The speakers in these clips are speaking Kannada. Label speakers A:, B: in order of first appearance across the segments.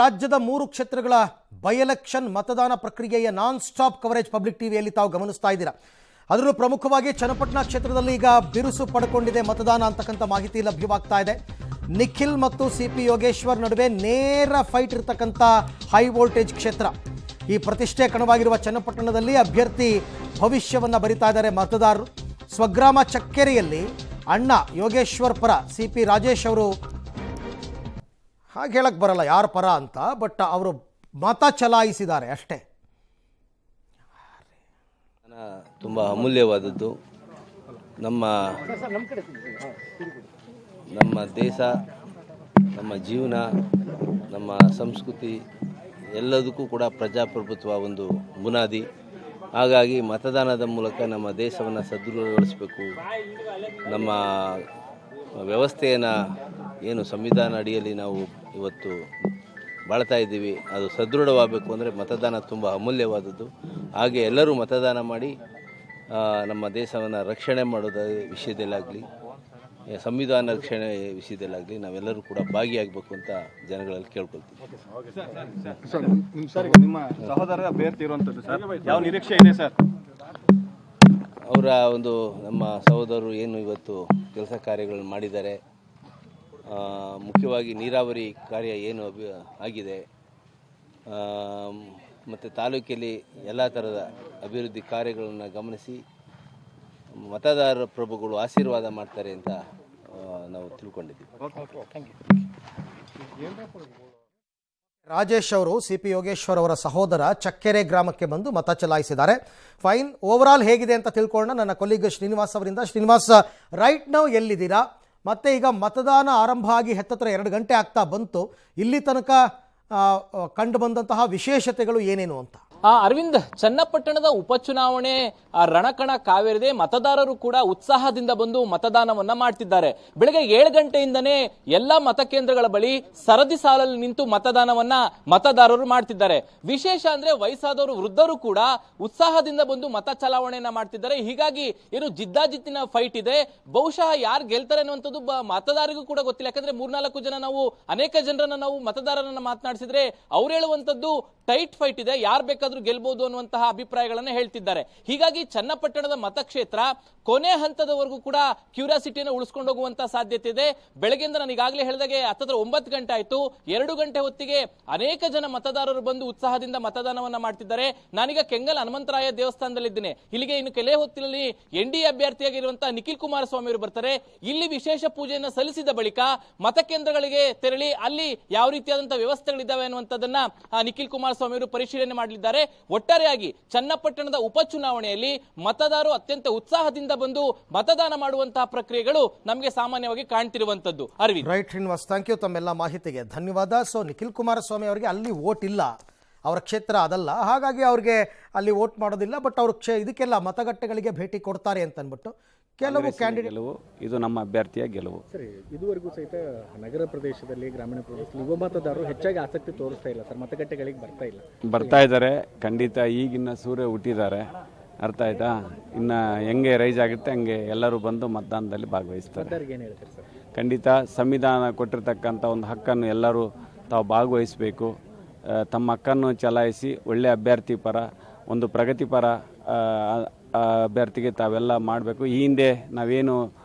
A: ರಾಜ್ಯದ 3 ಕ್ಷೇತ್ರಗಳ ಬೈ ಎಲೆಕ್ಷನ್ ಮತದಾನ ಪ್ರಕ್ರಿಯೆಯ ನಾನ್ ಸ್ಟಾಪ್ ಕವರೇಜ್ ಪಬ್ಲಿಕ್ ಟಿವಿಯಲ್ಲಿ ತಾವು ಗಮನಿಸ್ತಾ ಇದ್ದೀರಾ. ಅದರಲ್ಲೂ ಪ್ರಮುಖವಾಗಿ ಚನ್ನಪಟ್ಟಣ ಕ್ಷೇತ್ರದಲ್ಲಿ ಈಗ ಬಿರುಸು ಪಡ್ಕೊಂಡಿದೆ ಮತದಾನ ಅಂತಕ್ಕಂಥ ಮಾಹಿತಿ ಲಭ್ಯವಾಗ್ತಾ ಇದೆ. ನಿಖಿಲ್ ಮತ್ತು ಸಿಪಿ ಯೋಗೇಶ್ವರ್ ನಡುವೆ ನೇರ ಫೈಟ್ ಇರತಕ್ಕಂಥ ಹೈ ವೋಲ್ಟೇಜ್ ಕ್ಷೇತ್ರ. ಈ ಪ್ರತಿಷ್ಠೆ ಕಣವಾಗಿರುವ ಚನ್ನಪಟ್ಟಣದಲ್ಲಿ ಅಭ್ಯರ್ಥಿ ಭವಿಷ್ಯವನ್ನು ಬರಿತಾ ಇದ್ದಾರೆ ಮತದಾರರು. ಸ್ವಗ್ರಾಮ ಚಕ್ಕೆರೆಯಲ್ಲಿ ಅಣ್ಣ ಯೋಗೇಶ್ವರ್ ಪರ ಸಿಪಿ ರಾಜೇಶ್ ಅವರು ಹಾಗೆ ಹೇಳಕ್ಕೆ ಬರಲ್ಲ ಯಾರ ಪರ ಅಂತ, ಬಟ್ ಅವರು ಮತ ಚಲಾಯಿಸಿದ್ದಾರೆ ಅಷ್ಟೇ.
B: ತುಂಬ ಅಮೂಲ್ಯವಾದದ್ದು. ನಮ್ಮ ದೇಶ, ನಮ್ಮ ಜೀವನ, ನಮ್ಮ ಸಂಸ್ಕೃತಿ ಎಲ್ಲದಕ್ಕೂ ಕೂಡ ಪ್ರಜಾಪ್ರಭುತ್ವ ಒಂದು ಬುನಾದಿ. ಹಾಗಾಗಿ ಮತದಾನದ ಮೂಲಕ ನಮ್ಮ ದೇಶವನ್ನು ಸದೃಢಗೊಳಿಸಬೇಕು. ನಮ್ಮ ವ್ಯವಸ್ಥೆಯನ್ನು ಏನು ಸಂವಿಧಾನ ಅಡಿಯಲ್ಲಿ ನಾವು ಇವತ್ತು ಬಾಳ್ತಾ ಇದ್ದೀವಿ, ಅದು ಸದೃಢವಾಗಬೇಕು ಅಂದರೆ ಮತದಾನ ತುಂಬ ಅಮೂಲ್ಯವಾದದ್ದು. ಹಾಗೆ ಎಲ್ಲರೂ ಮತದಾನ ಮಾಡಿ ನಮ್ಮ ದೇಶವನ್ನು ರಕ್ಷಣೆ ಮಾಡೋದ ವಿಷಯದಲ್ಲಾಗಲಿ, ಸಂವಿಧಾನ ರಕ್ಷಣೆ ವಿಷಯದಲ್ಲಾಗಲಿ ನಾವೆಲ್ಲರೂ ಕೂಡ ಭಾಗಿಯಾಗಬೇಕು ಅಂತ ಜನಗಳಲ್ಲಿ ಕೇಳ್ಕೊಳ್ತೀವಿ.
C: ನಿಮ್ಮ ಸಹೋದರ ಅಭ್ಯರ್ಥಿ ಇರುವಂಥದ್ದು ಸರ್, ಯಾವ ನಿರೀಕ್ಷೆ ಇದೆ ಸರ್?
B: ಅವರ ಒಂದು ನಮ್ಮ ಸಹೋದರರು ಏನು ಇವತ್ತು ಕೆಲಸ ಕಾರ್ಯಗಳನ್ನು ಮಾಡಿದ್ದಾರೆ, ಮುಖ್ಯವಾಗಿ ನೀರಾವರಿ ಕಾರ್ಯ ಏನು ಆಗಿದೆ, ಮತ್ತು ತಾಲೂಕಲ್ಲಿ ಎಲ್ಲ ಥರದ ಅಭಿವೃದ್ಧಿ ಕಾರ್ಯಗಳನ್ನು ಗಮನಿಸಿ ಮತದಾರ ಪ್ರಭುಗಳು ಆಶೀರ್ವಾದ ಮಾಡ್ತಾರೆ ಅಂತ ನಾವು ತಿಳ್ಕೊಂಡಿದ್ದೀವಿ.
A: ರಾಜೇಶ್ ಅವರು ಸಿಪಿ ಯೋಗೇಶ್ವರ್ ಅವರ ಸಹೋದರ ಚಕ್ಕೆರೆ ಗ್ರಾಮಕ್ಕೆ ಬಂದು ಮತ ಚಲಾಯಿಸಿದ್ದಾರೆ. ಫೈನ್, ಓವರಾಲ್ ಹೇಗಿದೆ ಅಂತ ತಿಳ್ಕೊಳ್ಳೋಣ ನನ್ನ ಕೊಲೀಗ್ ಶ್ರೀನಿವಾಸ್ ಅವರಿಂದ. ಶ್ರೀನಿವಾಸ್, ರೈಟ್ ನೌ ಎಲ್ಲಿದ್ದೀರಾ? ಮತ್ತೆ ಈಗ ಮತದಾನ ಆರಂಭ ಆಗಿ ಹತ್ತತ್ರ 2 ಗಂಟೆ ಆಗ್ತಾ ಬಂತು. ಇಲ್ಲಿ ತನಕ ಕಂಡು ಬಂದಂತಹ ವಿಶೇಷತೆಗಳು ಏನೇನು ಅಂತ?
D: ಅರವಿಂದ್, ಚನ್ನಪಟ್ಟಣದ ಉಪಚುನಾವಣೆ ರಣಕಣ ಕಾವೇರಿದೆ. ಮತದಾರರು ಕೂಡ ಉತ್ಸಾಹದಿಂದ ಬಂದು ಮತದಾನವನ್ನ ಮಾಡ್ತಿದ್ದಾರೆ. ಬೆಳಗ್ಗೆ 7 ಗಂಟೆಯಿಂದನೇ ಎಲ್ಲಾ ಮತಕೇಂದ್ರಗಳ ಬಳಿ ಸರದಿ ಸಾಲಲ್ಲಿ ನಿಂತು ಮತದಾನವನ್ನ ಮತದಾರರು ಮಾಡ್ತಿದ್ದಾರೆ. ವಿಶೇಷ ಅಂದ್ರೆ ವಯಸ್ಸಾದವರು, ವೃದ್ಧರು ಕೂಡ ಉತ್ಸಾಹದಿಂದ ಬಂದು ಮತ ಚಲಾವಣೆಯನ್ನ ಮಾಡ್ತಿದ್ದಾರೆ. ಹೀಗಾಗಿ ಏನು ಜಿದ್ದಾಜಿದ್ದಿನ ಫೈಟ್ ಇದೆ. ಬಹುಶಃ ಯಾರು ಗೆಲ್ತಾರೆ ಅನ್ನುವಂಥದ್ದು ಮತದಾರರಿಗೂ ಕೂಡ ಗೊತ್ತಿಲ್ಲ. ಯಾಕಂದ್ರೆ 3-4 ಜನ ಅನೇಕ ಜನರನ್ನ ನಾವು ಮತದಾರರನ್ನ ಮಾತನಾಡಿಸಿದ್ರೆ ಅವ್ರು ಹೇಳುವಂತದ್ದು ಟೈಟ್ ಫೈಟ್ ಇದೆ, ಯಾರು ಬೇಕಾದ್ರೂ ಗೆಲ್ಬಹುದು ಅನ್ನುವಂತಹ ಅಭಿಪ್ರಾಯಗಳನ್ನ ಹೇಳ್ತಿದ್ದಾರೆ. ಹೀಗಾಗಿ ಚನ್ನಪಟ್ಟಣದ ಮತಕ್ಷೇತ್ರ ಕೊನೆ ಹಂತದವರೆಗೂ ಕೂಡ ಕ್ಯೂರಿಯಾಸಿಟಿಯನ್ನು ಉಳಿಸ್ಕೊಂಡು ಹೋಗುವಂತಹ ಸಾಧ್ಯತೆ ಇದೆ. ಬೆಳಗ್ಗೆಯಿಂದ ನಾನು ಈಗಾಗಲೇ ಹೇಳಿದಾಗೆ ಹತ್ತತ್ರ 9 ಗಂಟೆ ಆಯ್ತು. 2 ಗಂಟೆ ಹೊತ್ತಿಗೆ ಅನೇಕ ಜನ ಮತದಾರರು ಬಂದು ಉತ್ಸಾಹದಿಂದ ಮತದಾನವನ್ನ ಮಾಡ್ತಿದ್ದಾರೆ. ನಾನೀಗ ಕೆಂಗಲ್ ಹನುಮಂತರಾಯ ದೇವಸ್ಥಾನದಲ್ಲಿದ್ದೇನೆ. ಇಲ್ಲಿಗೆ ಇನ್ನು ಕೆಲವೇ ಹೊತ್ತಿನಲ್ಲಿ NDA ಅಭ್ಯರ್ಥಿಯಾಗಿರುವಂತಹ ನಿಖಿಲ್ ಕುಮಾರಸ್ವಾಮಿ ಅವರು ಬರ್ತಾರೆ. ಇಲ್ಲಿ ವಿಶೇಷ ಪೂಜೆಯನ್ನು ಸಲ್ಲಿಸಿದ ಬಳಿಕ ಮತಕೇಂದ್ರಗಳಿಗೆ ತೆರಳಿ ಅಲ್ಲಿ ಯಾವ ರೀತಿಯಾದಂತಹ ವ್ಯವಸ್ಥೆಗಳಿದ್ದಾವೆ ಅನ್ನುವಂಥದ್ದನ್ನ ನಿಖಿಲ್ ಕುಮಾರಸ್ವಾಮಿ ಅವರು ಪರಿಶೀಲನೆ ಮಾಡಲಿದ್ದಾರೆ. ಒಟ್ಟಾರೆಯಾಗಿ ಚನ್ನಪಟ್ಟಣದ ಉಪಚುನಾವಣೆಯಲ್ಲಿ ಮತದಾರರು ಅತ್ಯಂತ ಉತ್ಸಾಹದಿಂದ ಬಂದು ಮತದಾನ ಮಾಡುವಂತಹ ಪ್ರಕ್ರಿಯೆಗಳು ನಮಗೆ ಸಾಮಾನ್ಯವಾಗಿ ಕಾಣ್ತಿರುವಂತದ್ದು. Arvind,
A: right Srinivas, thank you, ತಮ್ಮೆಲ್ಲ ಮಾಹಿತಿಗೆ ಧನ್ಯವಾದ. ಸೊ ನಿಖಿಲ್ ಕುಮಾರಸ್ವಾಮಿ ಅವರಿಗೆ ಅಲ್ಲಿ ವೋಟ್ ಇಲ್ಲ, ಅವರ ಕ್ಷೇತ್ರ ಅದಲ್ಲ, ಹಾಗಾಗಿ ಅವ್ರಿಗೆ ಅಲ್ಲಿ ವೋಟ್ ಮಾಡೋದಿಲ್ಲ. ಬಟ್ ಅವರು ಇದಕ್ಕೆಲ್ಲ ಮತಗಟ್ಟೆಗಳಿಗೆ ಭೇಟಿ ಕೊಡ್ತಾರೆ ಅಂತ ಅಂದ್ಬಿಟ್ಟು ಕೆಲವು ಕ್ಯಾಂಡಿಡೇಟ್
C: ಇದು ನಮ್ಮ ಅಭ್ಯರ್ಥಿಯ ಗೆಲುವು.
E: ಸರಿ, ಇದುವರೆಗೂ ಸಹಿತ ನಗರ ಪ್ರದೇಶದಲ್ಲಿ, ಗ್ರಾಮೀಣ ಪ್ರದೇಶದಲ್ಲಿ ಯುವ ಮತದಾರರು ಹೆಚ್ಚಾಗಿ ಆಸಕ್ತಿ ತೋರಿಸ್ತಾ ಇಲ್ಲ ಸರ್, ಮತಗಟ್ಟೆಗಳಿಗೆ ಬರ್ತಾ ಇದ್ದಾರೆ. ಖಂಡಿತ ಈಗಿನ ಸೂರ್ಯ ಹುಟ್ಟಿದ್ದಾರೆ, ಅರ್ಥ ಆಯ್ತಾ? ಇನ್ನು ಹೆಂಗೆ ರೈಸ್ ಆಗುತ್ತೆ ಹಂಗೆ ಎಲ್ಲರೂ ಬಂದು ಮತದಾನದಲ್ಲಿ ಭಾಗವಹಿಸ್ತಾರೆ. ಏನು ಹೇಳ್ತಾರೆ ಸರ್?
C: ಖಂಡಿತ ಸಂವಿಧಾನ ಕೊಟ್ಟಿರ್ತಕ್ಕಂಥ ಒಂದು ಹಕ್ಕನ್ನು ಎಲ್ಲರೂ ತಾವು ಭಾಗವಹಿಸಬೇಕು. ತಮ್ಮ ಹಕ್ಕನ್ನು ಚಲಾಯಿಸಿ ಒಳ್ಳೆಯ ಅಭ್ಯರ್ಥಿ ಪರ, ಒಂದು ಪ್ರಗತಿಪರ ಅಭ್ಯರ್ಥಿಗೆ ತಾವೆಲ್ಲ ಮಾಡಬೇಕು. ಈ ಹಿಂದೆ ನಾವೇನು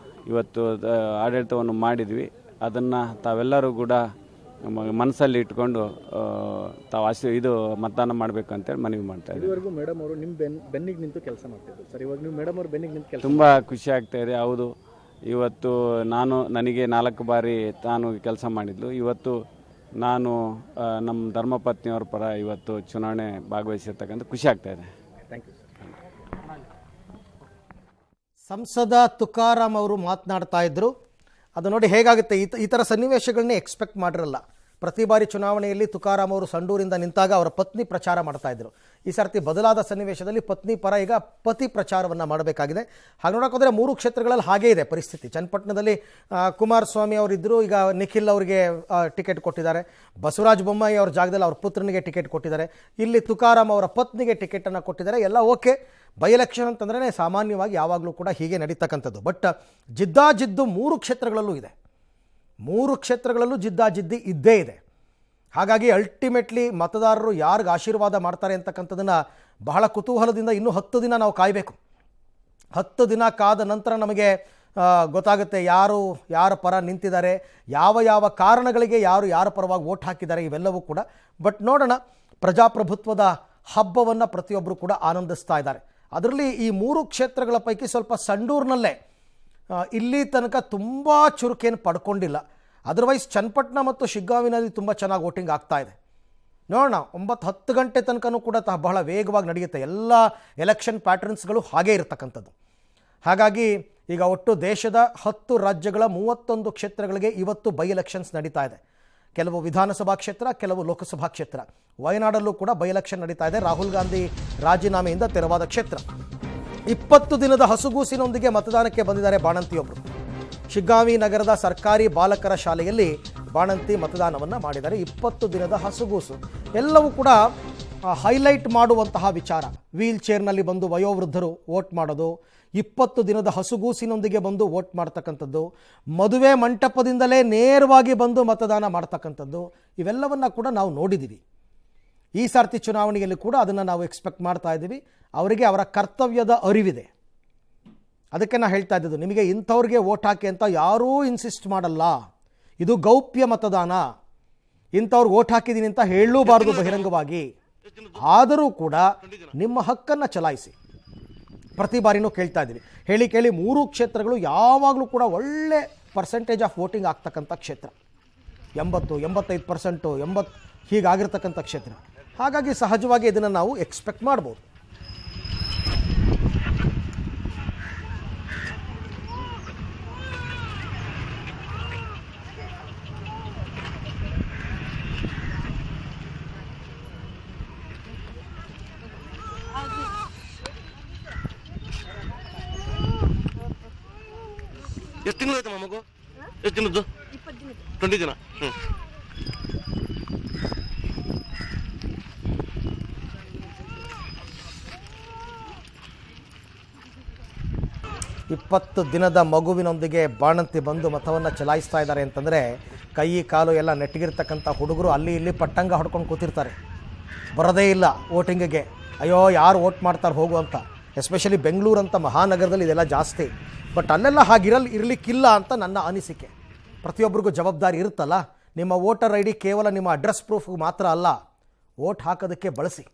C: ಇವತ್ತು ಆಡಳಿತವನ್ನು ಮಾಡಿದ್ವಿ ಅದನ್ನು ತಾವೆಲ್ಲರೂ ಕೂಡ ಮನಸ್ಸಲ್ಲಿ ಇಟ್ಕೊಂಡು ತಾವು ಇದು ಮತದಾನ ಮಾಡಬೇಕು ಅಂತೇಳಿ ಮನವಿ ಮಾಡ್ತಾ ಇದ್ದೀವಿ.
E: ಇದುವರೆಗೂ ಮೇಡಮ್ ಅವರು ನಿಮ್ಮ ಬೆನ್ನಿಗೆ ನಿಂತು ಕೆಲಸ ಮಾಡ್ತಿದ್ರು ಸರ್, ಇವಾಗ ನೀವು ಮೇಡಮ್ ಅವರು ಬೆನ್ನಿಗೆ ನಿಂತು ಕೆಲಸ
C: ತುಂಬ ಖುಷಿ ಆಗ್ತಾ ಇದೆ. ಹೌದು, ಇವತ್ತು ನನಗೆ 4 ಬಾರಿ ತಾನು ಕೆಲಸ ಮಾಡಿದ್ಲು. ಇವತ್ತು ನಾನು ನಮ್ಮ ಧರ್ಮಪತ್ನಿಯವ್ರ ಪರ ಇವತ್ತು ಚುನಾವಣೆ ಭಾಗವಹಿಸಿರ್ತಕ್ಕಂಥ ಖುಷಿ ಆಗ್ತಾ ಇದೆ.
E: Thank you sir.
A: ಸಂಸದ ತುಕಾರಾಮ್ ಅವರು ಮಾತನಾಡ್ತಾ ಇದ್ರು. ಅದು ನೋಡಿ ಹೇಗಾಗುತ್ತೆ, ಈ ಥರ ಸನ್ನಿವೇಶಗಳನ್ನೇ ಎಕ್ಸ್ಪೆಕ್ಟ್ ಮಾಡಿರಲ್ಲ. ಪ್ರತಿ ಬಾರಿ ಚುನಾವಣೆಯಲ್ಲಿ ತುಕಾರಾಮ್ ಅವರು ಸಂಡೂರಿಂದ ನಿಂತಾಗ ಅವರ ಪತ್ನಿ ಪ್ರಚಾರ ಮಾಡ್ತಾ ಇದ್ರು. ಈ ಸರ್ತಿ ಬದಲಾದ ಸನ್ನಿವೇಶದಲ್ಲಿ ಪತ್ನಿ ಪರ ಈಗ ಪತಿ ಪ್ರಚಾರವನ್ನು ಮಾಡಬೇಕಾಗಿದೆ. ಹಾಗೆ ನೋಡೋಕ್ಕೋದ್ರೆ 3 ಕ್ಷೇತ್ರಗಳಲ್ಲಿ ಹಾಗೇ ಇದೆ ಪರಿಸ್ಥಿತಿ. ಚನ್ನಪಟ್ಟಣದಲ್ಲಿ ಕುಮಾರಸ್ವಾಮಿ ಅವರಿದ್ದರು, ಈಗ ನಿಖಿಲ್ ಅವರಿಗೆ ಟಿಕೆಟ್ ಕೊಟ್ಟಿದ್ದಾರೆ. ಬಸವರಾಜ ಬೊಮ್ಮಾಯಿ ಅವ್ರ ಜಾಗದಲ್ಲಿ ಅವ್ರ ಪುತ್ರನಿಗೆ ಟಿಕೆಟ್ ಕೊಟ್ಟಿದ್ದಾರೆ. ಇಲ್ಲಿ ತುಕಾರಾಮ್ ಅವರ ಪತ್ನಿಗೆ ಟಿಕೆಟನ್ನು ಕೊಟ್ಟಿದ್ದಾರೆ. ಎಲ್ಲ ಓಕೆ. ಬೈ ಎಲೆಕ್ಷನ್ ಅಂತಂದ್ರೆ ಸಾಮಾನ್ಯವಾಗಿ ಯಾವಾಗಲೂ ಕೂಡ ಹೀಗೆ ನಡೀತಕ್ಕಂಥದ್ದು. ಬಟ್ ಜಿದ್ದಾಜಿದ್ದು 3 ಕ್ಷೇತ್ರಗಳಲ್ಲೂ ಇದೆ. 3 ಕ್ಷೇತ್ರಗಳಲ್ಲೂ ಜಿದ್ದಾಜಿದ್ದಿ ಇದ್ದೇ ಇದೆ. ಹಾಗಾಗಿ ಅಲ್ಟಿಮೇಟ್ಲಿ ಮತದಾರರು ಯಾರಿಗೆ ಆಶೀರ್ವಾದ ಮಾಡ್ತಾರೆ ಅಂತಕ್ಕಂಥದ್ದನ್ನು ಬಹಳ ಕುತೂಹಲದಿಂದ ಇನ್ನೂ 10 ದಿನ ನಾವು ಕಾಯಬೇಕು. 10 ದಿನ ಕಾದ ನಂತರ ನಮಗೆ ಗೊತ್ತಾಗುತ್ತೆ ಯಾರ ಪರ ನಿಂತಿದ್ದಾರೆ, ಯಾವ ಕಾರಣಗಳಿಗೆ ಯಾರ ಪರವಾಗಿ ವೋಟ್ ಹಾಕಿದ್ದಾರೆ, ಇವೆಲ್ಲವೂ ಕೂಡ. ಬಟ್ ನೋಡೋಣ, ಪ್ರಜಾಪ್ರಭುತ್ವದ ಹಬ್ಬವನ್ನು ಪ್ರತಿಯೊಬ್ಬರು ಕೂಡ ಆನಂದಿಸ್ತಾ ಇದ್ದಾರೆ. ಅದರಲ್ಲಿ ಈ 3 ಕ್ಷೇತ್ರಗಳ ಪೈಕಿ ಸ್ವಲ್ಪ ಸಂಡೂರಿನಲ್ಲೇ ಇಲ್ಲಿ ತನಕ ತುಂಬ ಚುರುಕೇನು ಪಡ್ಕೊಂಡಿಲ್ಲ. ಅದರ್ವೈಸ್ ಚನ್ನಪಟ್ಟಣ ಮತ್ತು ಶಿಗ್ಗಾಂವಿನಲ್ಲಿ ತುಂಬ ಚೆನ್ನಾಗಿ ವೋಟಿಂಗ್ ಆಗ್ತಾ ಇದೆ. ನೋಡೋಣ, 9-10 ಗಂಟೆ ತನಕನೂ ಕೂಡ ಬಹಳ ವೇಗವಾಗಿ ನಡೆಯುತ್ತೆ. ಎಲ್ಲ ಎಲೆಕ್ಷನ್ ಪ್ಯಾಟರ್ನ್ಸ್ಗಳು ಹಾಗೇ ಇರತಕ್ಕಂಥದ್ದು. ಹಾಗಾಗಿ ಈಗ ಒಟ್ಟು ದೇಶದ 10 ರಾಜ್ಯಗಳ 31 ಕ್ಷೇತ್ರಗಳಿಗೆ ಇವತ್ತು ಬೈ ಎಲೆಕ್ಷನ್ಸ್ ನಡೀತಾ ಇದೆ. ಕೆಲವು ವಿಧಾನಸಭಾ ಕ್ಷೇತ್ರ, ಕೆಲವು ಲೋಕಸಭಾ ಕ್ಷೇತ್ರ. ವಯನಾಡಲ್ಲೂ ಕೂಡ ಬೈ ಎಲೆಕ್ಷನ್ ನಡೀತಾ ಇದೆ. ರಾಹುಲ್ ಗಾಂಧಿ ರಾಜೀನಾಮೆಯಿಂದ ತೆರವಾದ ಕ್ಷೇತ್ರ. 20 ದಿನದ ಹಸುಗೂಸಿನೊಂದಿಗೆ ಮತದಾನಕ್ಕೆ ಬಂದಿದ್ದಾರೆ ಬಾಣಂತಿಯೊಬ್ಬರು. ಶಿಗ್ಗಾಂವಿ ನಗರದ ಸರ್ಕಾರಿ ಬಾಲಕರ ಶಾಲೆಯಲ್ಲಿ ಬಾಣಂತಿ ಮತದಾನವನ್ನು ಮಾಡಿದ್ದಾರೆ. 20 ದಿನದ ಹಸುಗೂಸು ಎಲ್ಲವೂ ಕೂಡ ಹೈಲೈಟ್ ಮಾಡುವಂತಹ ವಿಚಾರ. ವೀಲ್ ಚೇರ್ನಲ್ಲಿ ಬಂದು ವಯೋವೃದ್ಧರು ವೋಟ್ ಮಾಡೋದು, 20 ದಿನದ ಹಸುಗೂಸಿನೊಂದಿಗೆ ಬಂದು ವೋಟ್ ಮಾಡ್ತಕ್ಕಂಥದ್ದು, ಮದುವೆ ಮಂಟಪದಿಂದಲೇ ನೇರವಾಗಿ ಬಂದು ಮತದಾನ ಮಾಡ್ತಕ್ಕಂಥದ್ದು, ಇವೆಲ್ಲವನ್ನು ಕೂಡ ನಾವು ನೋಡಿದ್ದೀವಿ. ಈ ಸಾರ್ತಿ ಚುನಾವಣೆಯಲ್ಲಿ ಕೂಡ ಅದನ್ನು ನಾವು ಎಕ್ಸ್ಪೆಕ್ಟ್ ಮಾಡ್ತಾ ಇದ್ದೀವಿ. ಅವರಿಗೆ ಅವರ ಕರ್ತವ್ಯದ ಅರಿವಿದೆ. ಅದಕ್ಕೆ ನಾನು ಹೇಳ್ತಾ ಇದ್ದದ್ದು, ನಿಮಗೆ ಇಂಥವ್ರಿಗೆ ವೋಟ್ ಹಾಕಿ ಅಂತ ಯಾರೂ ಇನ್ಸಿಸ್ಟ್ ಮಾಡಲ್ಲ. ಇದು ಗೌಪ್ಯ ಮತದಾನ. ಇಂಥವ್ರಿಗೆ ವೋಟ್ ಹಾಕಿದ್ದೀನಿ ಅಂತ ಹೇಳಲೂಬಾರದು ಬಹಿರಂಗವಾಗಿ. ಆದರೂ ಕೂಡ ನಿಮ್ಮ ಹಕ್ಕನ್ನು ಚಲಾಯಿಸಿ. ಪ್ರತಿ ಬಾರಿನೂ ಕೇಳ್ತಾ ಇದ್ದೀವಿ. ಕೇಳಿ 3 ಕ್ಷೇತ್ರಗಳು ಯಾವಾಗಲೂ ಕೂಡ ಒಳ್ಳೆ ಪರ್ಸೆಂಟೇಜ್ ಆಫ್ ವೋಟಿಂಗ್ ಆಗ್ತಕ್ಕಂಥ ಕ್ಷೇತ್ರ. 80-85%, 80 ಹೀಗಾಗಿರ್ತಕ್ಕಂಥ ಕ್ಷೇತ್ರ. ಹಾಗಾಗಿ ಸಹಜವಾಗಿ ಇದನ್ನು ನಾವು ಎಕ್ಸ್ಪೆಕ್ಟ್ ಮಾಡ್ಬೋದು.
F: ಎಷ್ಟು ತಿಂಗಳು ಆಯ್ತಮ್ಮ ಮಗು? ಎಷ್ಟು ದಿನದ್ದು? 20 ದಿನ.
A: 20 ದಿನದ ಮಗುವಿನೊಂದಿಗೆ ಬಾಣಂತಿ ಬಂದು ಮತವನ್ನು ಚಲಾಯಿಸ್ತಾ ಇದ್ದಾರೆ ಅಂತಂದರೆ ಕೈ ಕಾಲು ಎಲ್ಲ ನೆಟ್ಟಿಗಿರ್ತಕ್ಕಂಥ ಹುಡುಗರು ಅಲ್ಲಿ ಇಲ್ಲಿ ಪಟ್ಟಂಗ ಹೊಡ್ಕೊಂಡು ಕೂತಿರ್ತಾರೆ. ಬರೋದೇ ಇಲ್ಲ ವೋಟಿಂಗಿಗೆ. ಅಯ್ಯೋ ಯಾರು ವೋಟ್ ಮಾಡ್ತಾರೆ ಹೋಗು ಅಂತ. ಎಸ್ಪೆಷಲಿ ಬೆಂಗಳೂರು ಅಂತ ಮಹಾನಗರದಲ್ಲಿ ಇದೆಲ್ಲ ಜಾಸ್ತಿ. ಬಟ್ ಅಲ್ಲೆಲ್ಲ ಇರಲಿಕ್ಕಿಲ್ಲ ಅಂತ ನನ್ನ ಅನಿಸಿಕೆ. ಪ್ರತಿಯೊಬ್ಬರಿಗೂ ಜವಾಬ್ದಾರಿ ಇರುತ್ತಲ್ಲ. ನಿಮ್ಮ ವೋಟರ್ ID ಕೇವಲ ನಿಮ್ಮ ಅಡ್ರೆಸ್ ಪ್ರೂಫ್ ಮಾತ್ರ ಅಲ್ಲ, ವೋಟ್ ಹಾಕೋದಕ್ಕೆ ಬಳಸಿ.